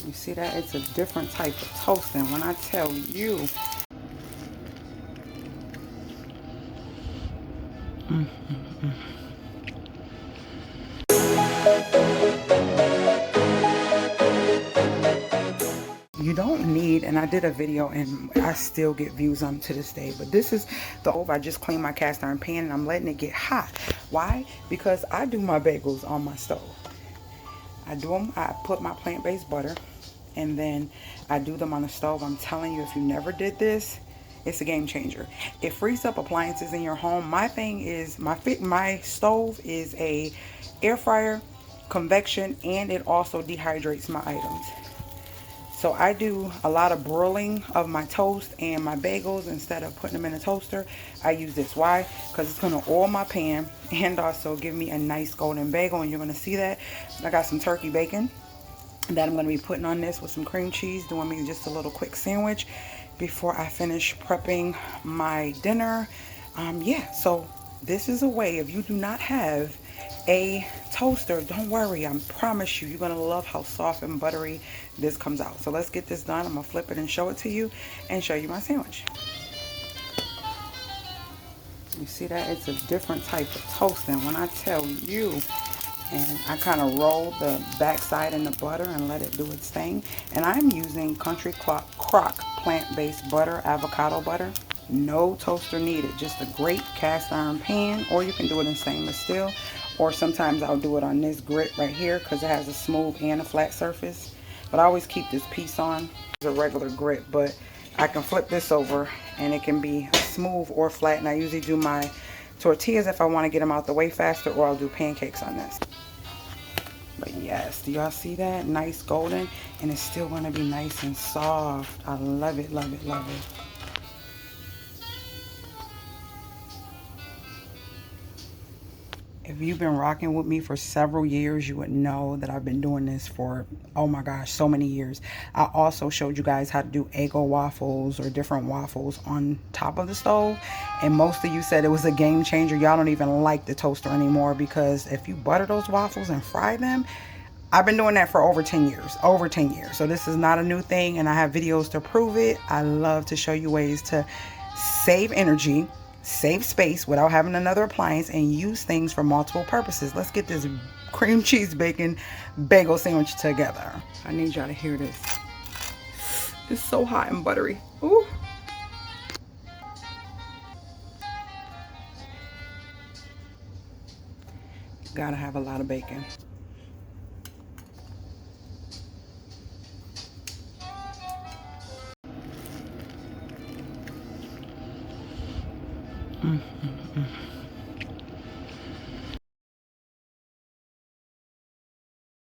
You see that? It's a different type of toasting. When I tell you, you don't need, and I did a video and I still get views on to this day, but this is the stove. I just cleaned my cast iron pan and I'm letting it get hot. Why? Because I do my bagels on my stove. I put my plant-based butter and then I do them on the stove. I'm telling you, if you never did this, it's a game changer. It frees up appliances in your home. My thing is, my stove is a air fryer, convection, and it also dehydrates my items. So I do a lot of broiling of my toast and my bagels. Instead of putting them in a toaster, I use this. Why? Because it's going to oil my pan and also give me a nice golden bagel. And you're going to see that. I got some turkey bacon that I'm going to be putting on this with some cream cheese, doing me just a little quick sandwich before I finish prepping my dinner. Yeah, so this is a way, if you do not have a toaster, don't worry, I promise you, you're going to love how soft and buttery this comes out. So let's get this done. I'm going to flip it and show it to you and show you my sandwich. You see that? It's a different type of toasting. When I tell you, and I kind of roll the backside in the butter and let it do its thing. And I'm using Country Crock plant-based butter, avocado butter. No toaster needed, just a great cast iron pan, or you can do it in stainless steel, or sometimes I'll do it on this grit right here because it has a smooth and a flat surface. But I always keep this piece on. It's a regular grit, but I can flip this over and it can be smooth or flat. And I usually do my tortillas if I want to get them out the way faster, or I'll do pancakes on this. But yes, do y'all see that? Nice golden, and it's still going to be nice and soft. I love it, love it, love it. If you've been rocking with me for several years, you would know that I've been doing this for, oh my gosh, so many years. I also showed you guys how to do Eggo waffles or different waffles on top of the stove. And most of you said it was a game changer. Y'all don't even like the toaster anymore, because if you butter those waffles and fry them, I've been doing that for over 10 years, over 10 years. So this is not a new thing, and I have videos to prove it. I love to show you ways to save energy, save space without having another appliance, and use things for multiple purposes. Let's get this cream cheese bacon bagel sandwich together. I need y'all to hear this. It's so hot and buttery. Ooh. Gotta have a lot of bacon.